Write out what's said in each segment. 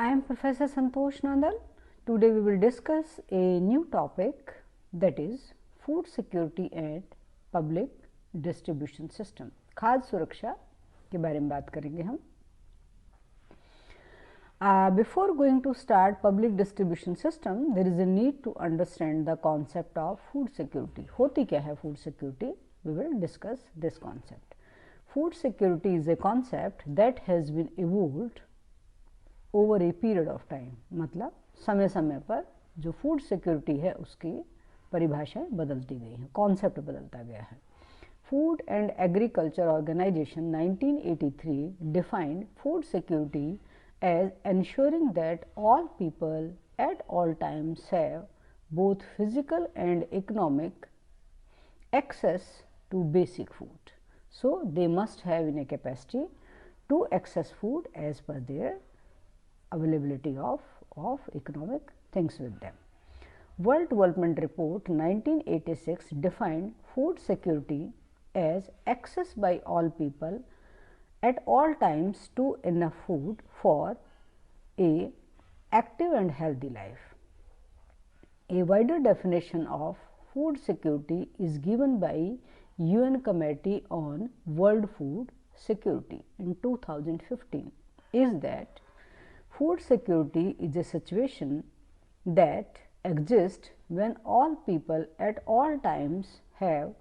I am Professor Santosh Nandal. Today we will discuss a new topic, that is food security and public distribution system. खाद्य सुरक्षा के बारे में बात करेंगे हम. Before going to start public distribution system, there is a need to understand the concept of food security. होती क्या है food security? We will discuss this concept. Food security is a concept that has been evolved over a period of time. मतलब समय समय पर जो food security है उसकी परिभाषाएं बदलती गई हैं, concept बदलता गया है. Food and Agriculture Organization 1983 defined food security as ensuring that all people at all times have both physical and economic access to basic food. So, they must have in a capacity to access food as per their availability of economic things with them. World Development Report 1986 defined food security as access by all people at all times to enough food for a active and healthy life. A wider definition of food security is given by UN Committee on World Food Security in 2015 is that food security is a situation that exists when all people at all times have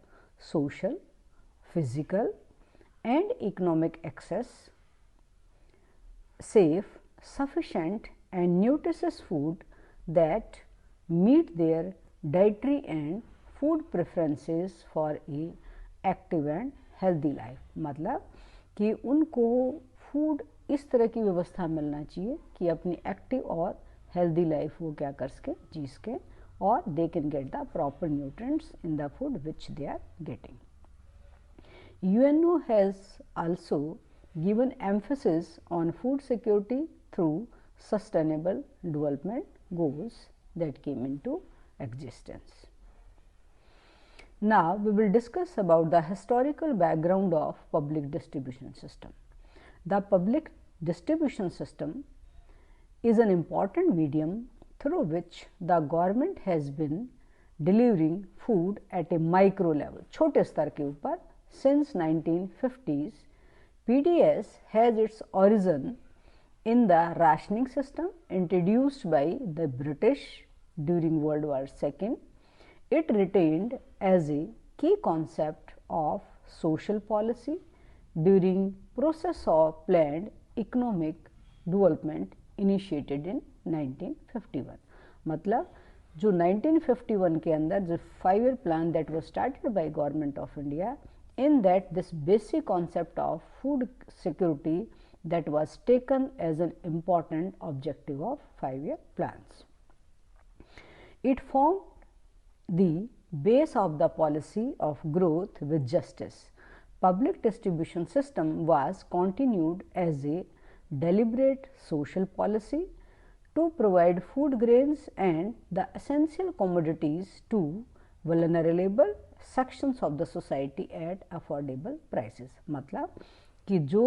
social, physical and economic access, safe, sufficient and nutritious food that meet their dietary and food preferences for a active and healthy life. मतलब कि उनको food इस तरह की व्यवस्था मिलना चाहिए कि अपनी एक्टिव और हेल्दी लाइफ वो क्या कर सके, जी सके, और they can get the proper nutrients in the food which they are getting. UNO has also given emphasis on food security through sustainable development goals that came into existence. Now, we will discuss about the historical background of public distribution system. The public distribution system is an important medium through which the government has been delivering food at a micro level, छोटे स्तर के ऊपर. Since 1950s, PDS has its origin in the rationing system introduced by the British during World War II. It retained as a key concept of social policy during process of planned economic development initiated in 1951. मतलब जो 1951 के अंदर जो 5-year plan that was started by Government of India, in that this basic concept of food security that was taken as an important objective of 5-year plans. It formed the base of the policy of growth with justice. Public distribution system was continued as a deliberate social policy to provide food grains and the essential commodities to vulnerable sections of the society at affordable prices. मतलब कि जो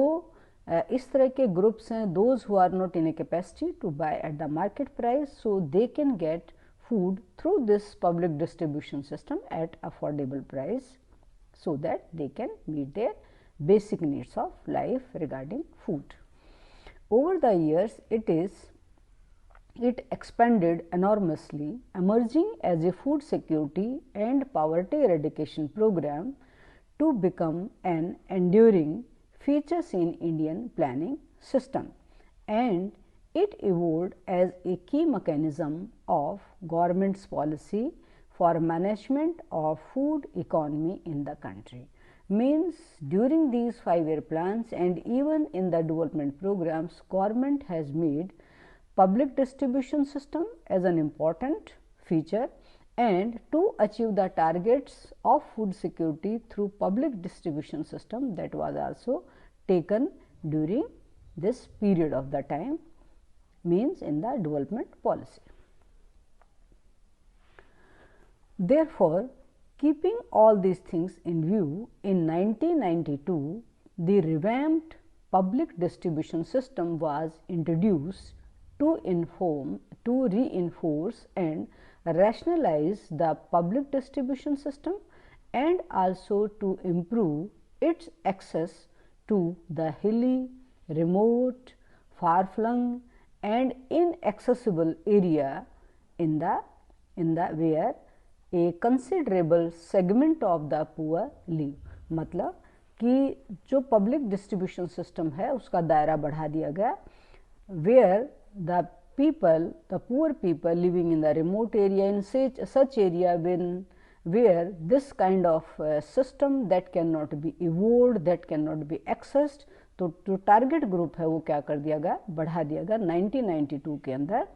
इस तरह के groups हैं, those who are not in a capacity to buy at the market price, so they can get food through this public distribution system at affordable price, so that they can meet their basic needs of life regarding food. Over the years, it expanded enormously, emerging as a food security and poverty eradication program to become an enduring feature in Indian planning system, and it evolved as a key mechanism of government's policy for management of food economy in the country. Means during these 5-year plans and even in the development programs, government has made public distribution system as an important feature, and to achieve the targets of food security through public distribution system that was also taken during this period of the time, means in the development policy. Therefore, keeping all these things in view, in 1992 the revamped public distribution system was introduced to reinforce and rationalize the public distribution system and also to improve its access to the hilly, remote, far-flung and inaccessible area in the where a considerable segment of the poor live. मतलब कि जो public distribution system है उसका दायरा बढ़ा दिया गया, where the poor people living in the remote area, in such area where this kind of system that cannot be evolved, that cannot be accessed, तो जो टारगेट ग्रुप है वो क्या कर दिया गया, बढ़ा दिया गया 1992 के अंदर,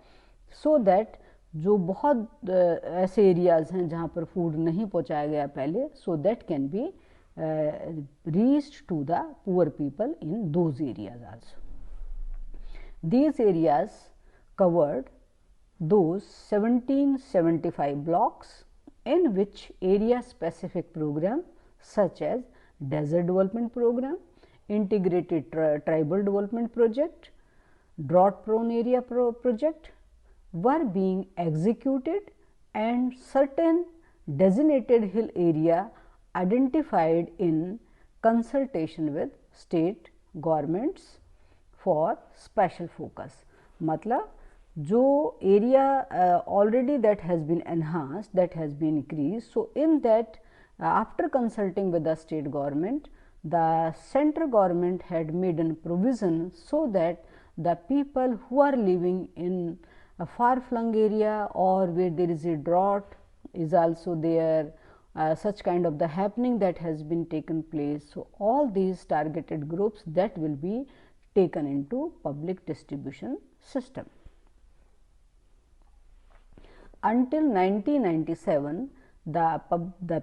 सो दैट जो बहुत ऐसे एरियाज हैं जहाँ पर फूड नहीं पहुँचाया गया पहले, so that can be reached to the poor people in those areas also. These areas covered those 1775 blocks in which area specific program such as desert development program, integrated tribal development project, drought prone area project were being executed, and certain designated hill area identified in consultation with state governments for special focus. मतलब जो area already that has been enhanced, that has been increased, so in that after consulting with the state government, the central government had made a provision so that the people who are living in a far flung area or where there is a drought is also there, such kind of the happening that has been taken place. So, all these targeted groups that will be taken into public distribution system. Until 1997, the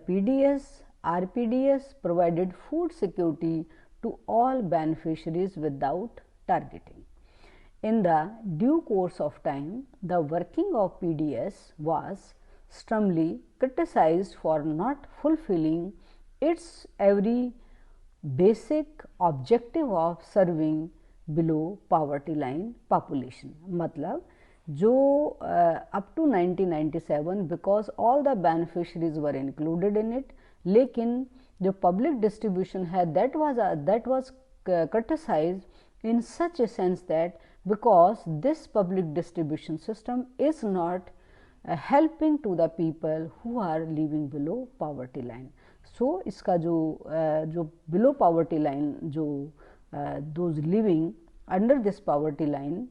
PDS, RPDS provided food security to all beneficiaries without targeting. In the due course of time, the working of PDS was strongly criticized for not fulfilling its every basic objective of serving below poverty line population. मतलब जो up to 1997 because all the beneficiaries were included in it, लेकिन जो public distribution है that was criticized in such a sense that because this public distribution system is not helping to the people who are living below poverty line. So, इसका जो below poverty line, जो those living under this poverty line,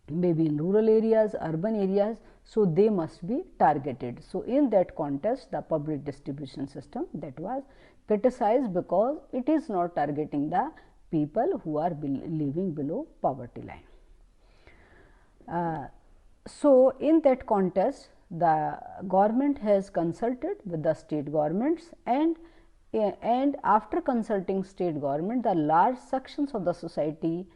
maybe in rural areas, urban areas, so they must be targeted. So, in that context, the public distribution system that was criticized because it is not targeting the people who are living below poverty line. So, in that context, the government has consulted with the state governments, and after consulting state government, the large sections of the society,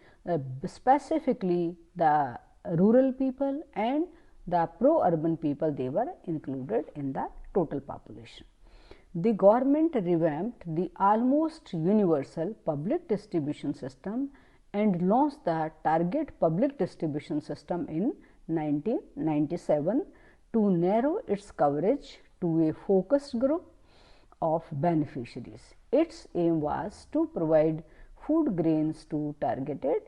specifically the rural people and the pro-urban people, they were included in the total population. The government revamped the almost universal public distribution system and launched the target public distribution system in 1997 to narrow its coverage to a focused group of beneficiaries. Its aim was to provide food grains to targeted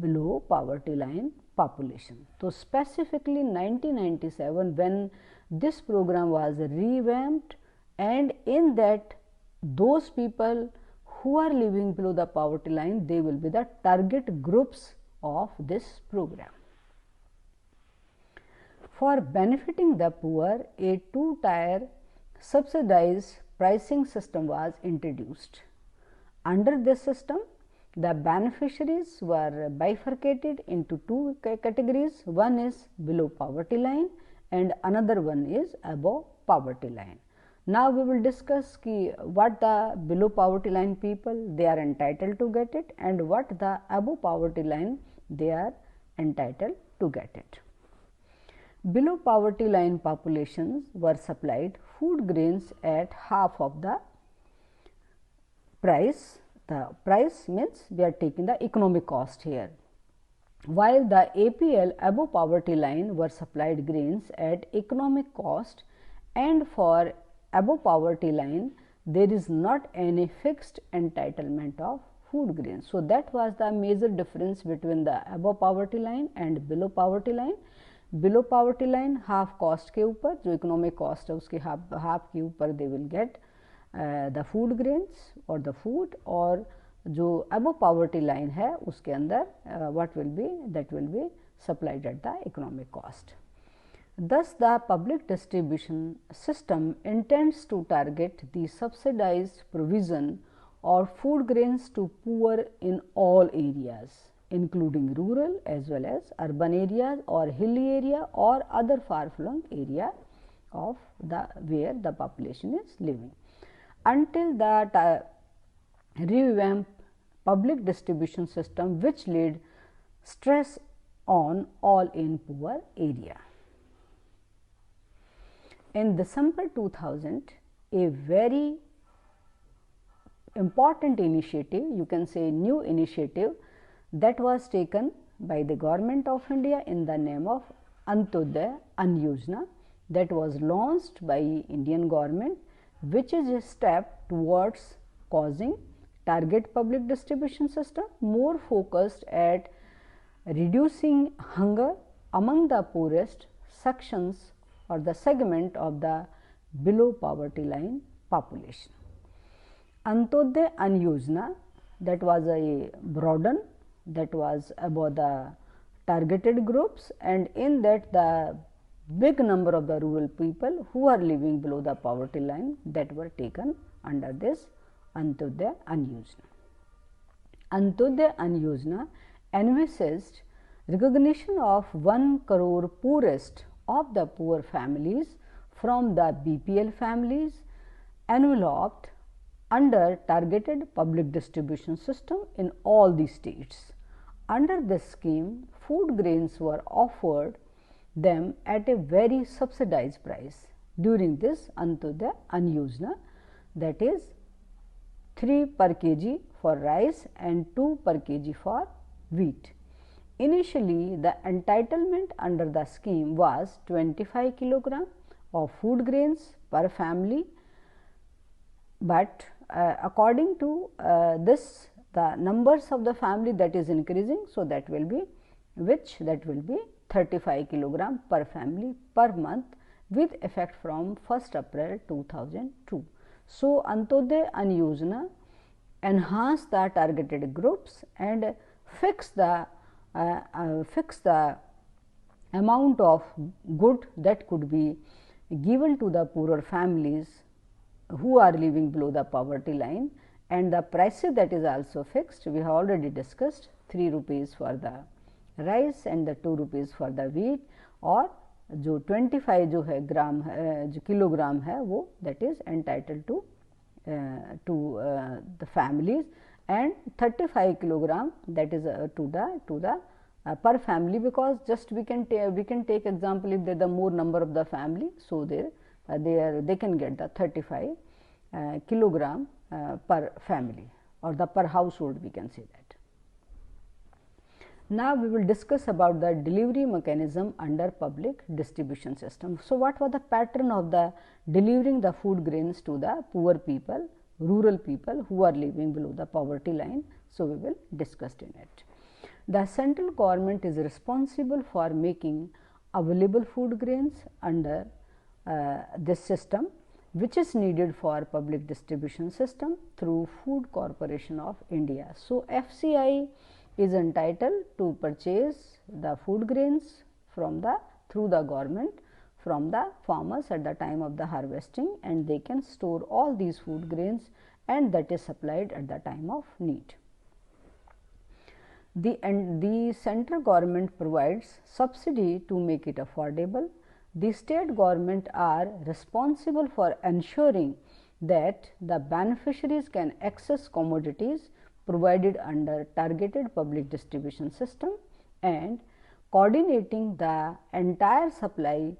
below poverty line population. So, specifically 1997 when this program was revamped, and in that those people who are living below the poverty line, they will be the target groups of this program. For benefiting the poor, a two-tier subsidized pricing system was introduced. Under this system, the beneficiaries were bifurcated into two categories. One is below poverty line and another one is above poverty line. Now, we will discuss what the below poverty line people they are entitled to get it and what the above poverty line they are entitled to get it. Below poverty line populations were supplied food grains at half of the price. The price means we are taking the economic cost here. while the APL above poverty line were supplied grains at economic cost, and for above poverty line there is not any fixed entitlement of food grains. So, that was the major difference between the above poverty line and below poverty line. Below poverty line half cost के ऊपर, जो economic cost है उसके half के ऊपर they will get the food grains और the food, और जो अबव पावर्टी लाइन है उसके अंदर what will be, that will be supplied at the economic cost. Thus, the public distribution system intends to target the subsidized provision of food grains to poor in all areas, including rural as well as urban areas or hilly area or other far-flung area of the where the population is living, until the revamp public distribution system which laid stress on all in poor area. In December 2000, a very important initiative, you can say new initiative, that was taken by the government of India in the name of Antyodaya Ann Yojana, that was launched by Indian government, which is a step towards causing target public distribution system more focused at reducing hunger among the poorest sections or the segment of the below poverty line population. Antyodaya Ann Yojana, that was a broaden, that was about the targeted groups, and in that the big number of the rural people who are living below the poverty line, that were taken under this Antyodaya Ann Yojana. Antyodaya Ann Yojana envisaged recognition of 1 crore poorest of the poor families from the BPL families enveloped under targeted public distribution system in all the states. Under this scheme, food grains were offered them at a very subsidized price during this Antyodaya Ann Yojana, that is 3 per kg for rice and 2 per kg for wheat. Initially, the entitlement under the scheme was 25 kg of food grains per family, but according to this, the numbers of the family that is increasing, so that will be 35 kg per family per month with effect from 1st April 2002. So, Antyodaya Ann Yojana enhance the targeted groups and fix the amount of good that could be given to the poorer families who are living below the poverty line, and the prices that is also fixed. We have already discussed 3 rupees for the rice and the 2 rupees for the wheat, और जो 25 जो है ग्राम जो kilogram है वो that is entitled to the families, and 35 kilogram that is to the per family, because just we can take example if there the more number of the family, so they can get the 35 kilogram per family or the per household, we can say that. Now, we will discuss about the delivery mechanism under public distribution system. So, what was the pattern of the delivering the food grains to the poor people, rural people who are living below the poverty line? So, we will discuss in it. The central government is responsible for making available food grains under this system, which is needed for public distribution system through Food Corporation of India. So, FCI is entitled to purchase the food grains from through the government from the farmers at the time of the harvesting, and they can store all these food grains, and that is supplied at the time of need. The central government provides subsidy to make it affordable. The state government are responsible for ensuring that the beneficiaries can access commodities provided under targeted public distribution system and coordinating the entire supply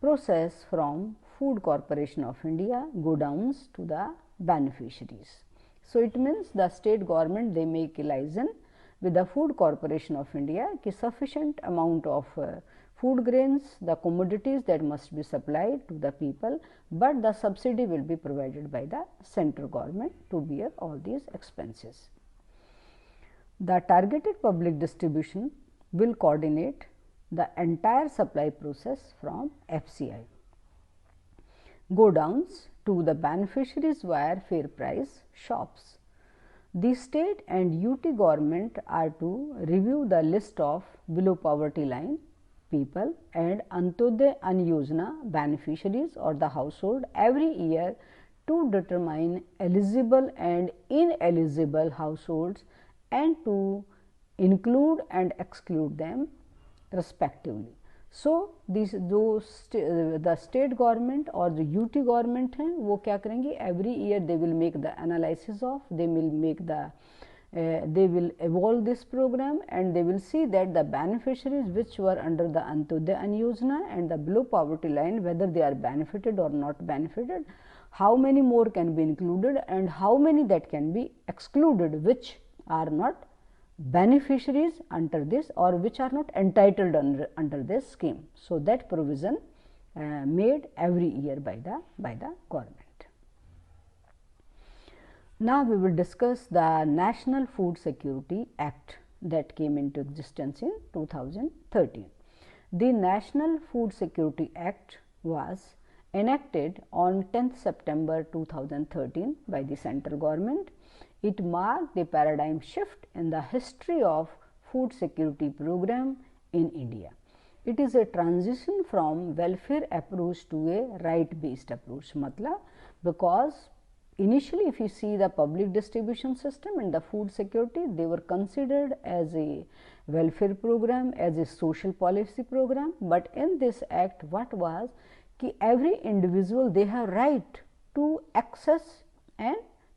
process from Food Corporation of India godowns to the beneficiaries. So, it means the state government they make a license with the Food Corporation of India कि sufficient amount of food grains, the commodities that must be supplied to the people, but the subsidy will be provided by the central government to bear all these expenses. The targeted public distribution will coordinate the entire supply process from FCI. Godowns to the beneficiaries via fair price shops. The state and UT government are to review the list of below poverty line people and Antyodaya Ann Yojana beneficiaries or the household every year to determine eligible and ineligible households and to include and exclude them respectively. So, the state government or the UT government हैं वो क्या करेंगे, every year they will make the analysis of, they will evolve this program and they will see that the beneficiaries which were under the Antyodaya Ann Yojana and the below poverty line, whether they are benefited or not benefited, how many more can be included and how many that can be excluded which are not beneficiaries under this or which are not entitled under this scheme. So, that provision made every year by the government. Now, we will discuss the National Food Security Act that came into existence in 2013. The National Food Security Act was enacted on 10th September 2013 by the central government. It marked the paradigm shift in the history of food security program in India. It is a transition from welfare approach to a right based approach. Matlab, because initially if you see the public distribution system and the food security, they were considered as a welfare program, as a social policy program, but in this act what was कि every individual they have right to access and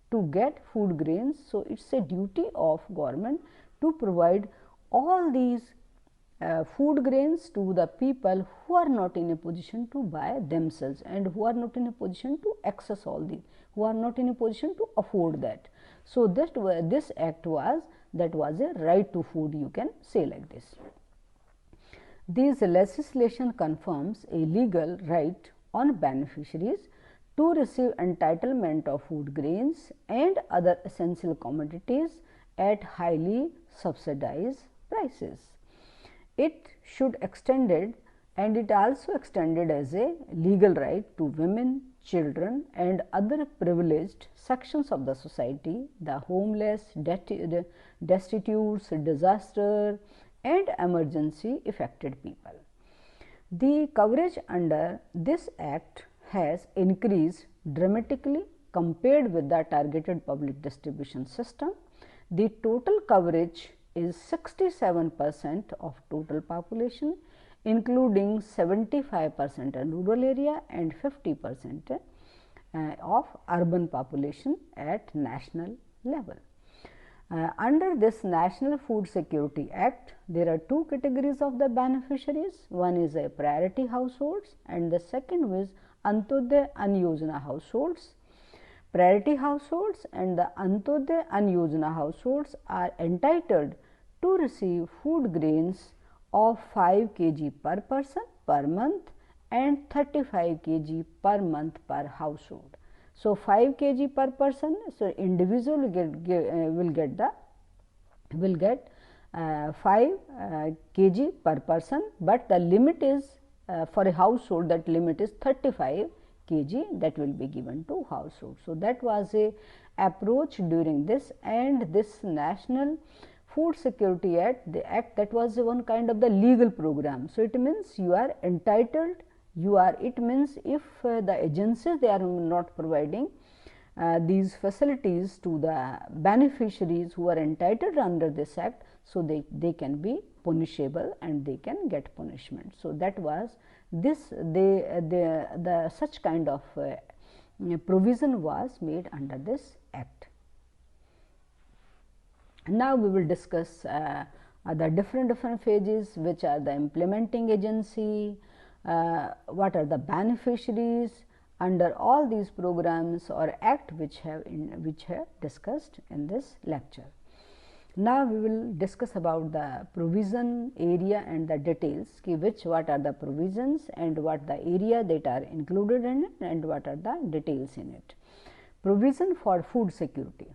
to get food grains. So, it is a duty of government to provide all these food grains to the people who are not in a position to buy themselves and who are not in a position to access all these, who are not in a position to afford that. So, this act was a right to food, you can say like this. This legislation confirms a legal right on beneficiaries to receive entitlement of food grains and other essential commodities at highly subsidized prices. It should extended and it also extended as a legal right to women, children and other privileged sections of the society, the homeless, destitute, disaster and emergency affected people. The coverage under this act has increased dramatically compared with the targeted public distribution system. The total coverage is 67% of total population, including 75% in rural area and 50% of urban population at national level. Under this National Food Security Act, there are two categories of the beneficiaries. One is a priority households and the second is Antyodaya Ann Yojana households. Priority households and the Antyodaya Ann Yojana households are entitled to receive food grains of 5 kg per person per month and 35 kg per month per household. So, 5 kg per person, so individual will get 5 kg per person, but the limit is for a household, that limit is 35 kg that will be given to household. So, that was a approach during this, and this National Food Security Act, the act that was one kind of the legal program. So, it means you are entitled, it means if the agencies they are not providing these facilities to the beneficiaries who are entitled under this act, so they can be punishable and they can get punishment. So, that was this the such kind of provision was made under this act. Now, we will discuss the different phases, which are the implementing agency, what are the beneficiaries under all these programs or act which have discussed in this lecture. Now we will discuss about the provision, area and the details, what are the provisions and what the area that are included in it and what are the details in it. Provision for food security.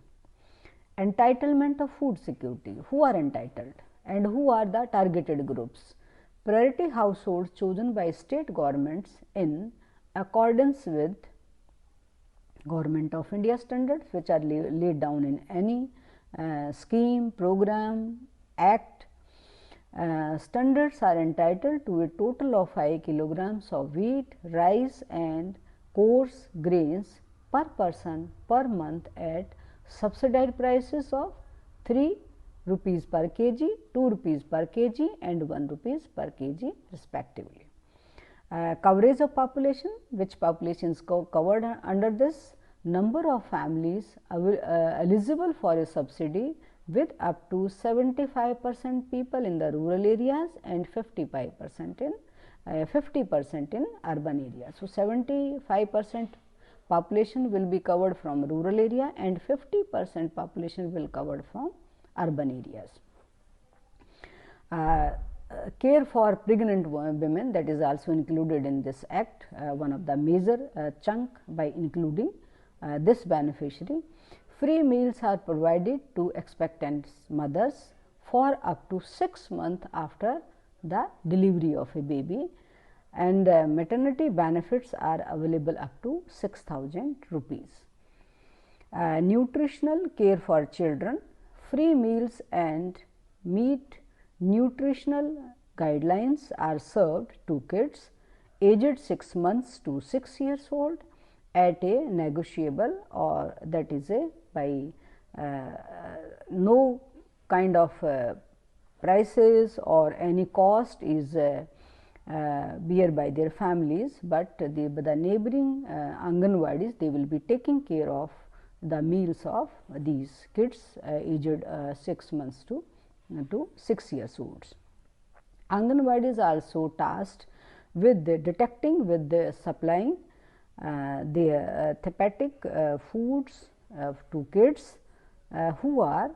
Entitlement of food security. Who are entitled and who are the targeted groups? Priority households chosen by state governments in accordance with Government of India standards, which are laid down in any scheme, program, act. Standards are entitled to a total of 5 kilograms of wheat, rice and coarse grains per person per month at subsidized prices of 3 rupees per kg, 2 rupees per kg and 1 rupees per kg respectively. Coverage of population, which populations covered under this, number of families eligible for a subsidy with up to 75% people in the rural areas and 50% in urban areas. So, 75% population will be covered from rural area and 50% population will covered from urban areas. Care for pregnant women, that is also included in this act, one of the major chunk by including this beneficiary. Free meals are provided to expectant mothers for up to 6 months after the delivery of a baby, and maternity benefits are available up to 6,000 rupees. Nutritional care for children. Free meals and meet nutritional guidelines are served to kids aged 6 months to 6 years old at a negotiable, or that is a by no kind of prices or any cost is bear by their families, but the neighboring Anganwadis, they will be taking care of the meals of these kids aged 6 months to 6 years olds. Anganwadis are also tasked with detecting, with supplying the hepatic foods to kids who are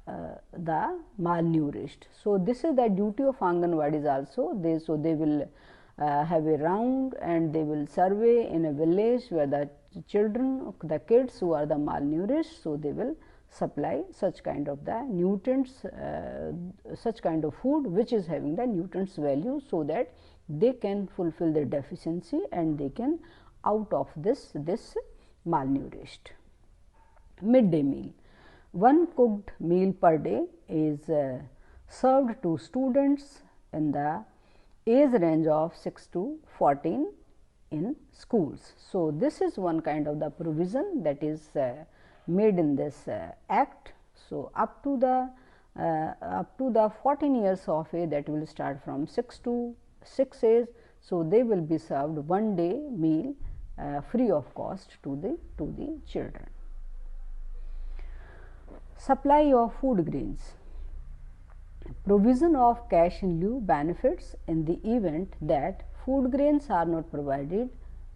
the malnourished. So, this is the duty of Anganwadis also. They will have a round and they will survey in a village where the children, the kids who are the malnourished. So, they will supply such kind of the nutrients, such kind of food which is having the nutrients value, so that they can fulfill their deficiency and they can out of this malnourished. Midday meal. One cooked meal per day is served to students in the age range of 6 to 14 in schools. So, this is one kind of the provision that is made in this act. So, up to the 14 years of age, that will start from 6 to 6 age. So, they will be served one day meal free of cost to the children. Supply of food grains. Provision of cash in lieu benefits in the event that food grains are not provided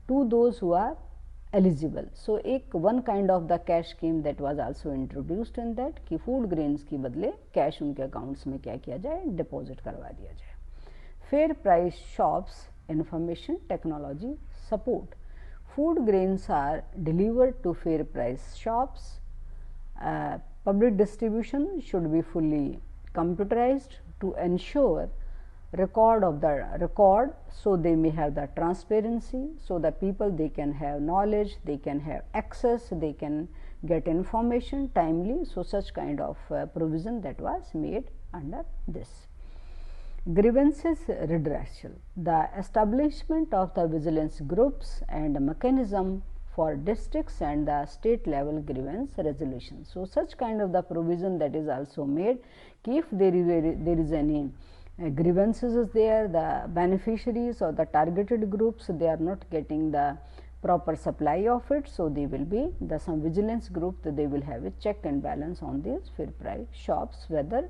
to those who are eligible. So, one kind of the cash scheme that was also introduced in that कि food grains की बदले cash उनके accounts में क्या किया जाए, deposit करवा दिया जाए. Fair price shops, information technology support. Food grains are delivered to fair price shops. Public distribution should be fully computerized to ensure record of the record, so they may have the transparency, so the people they can have knowledge, they can have access, they can get information timely. So, such kind of provision that was made under this. Grievances redressal. The establishment of the vigilance groups and mechanism for districts and the state level grievance resolution. So, such kind of the provision that is also made, if there is any grievances is there, the beneficiaries or the targeted groups, they are not getting the proper supply of it. So, they will be some vigilance group, they will have a check and balance on these fair price shops, whether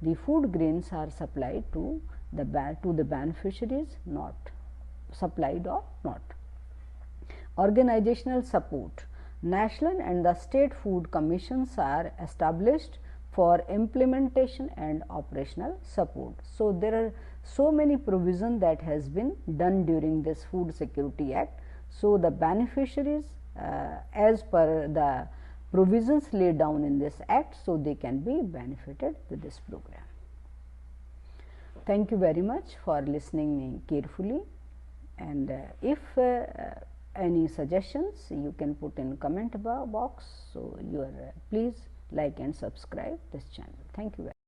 the food grains are supplied to the beneficiaries, not supplied or not. Organizational support. National and the state food commissions are established for implementation and operational support. So, there are so many provisions that has been done during this Food Security Act. So, the beneficiaries as per the provisions laid down in this act, so they can be benefited with this program. Thank you very much for listening me carefully, and if any suggestions you can put in comment box. So, you are please like and subscribe this channel. Thank you very much.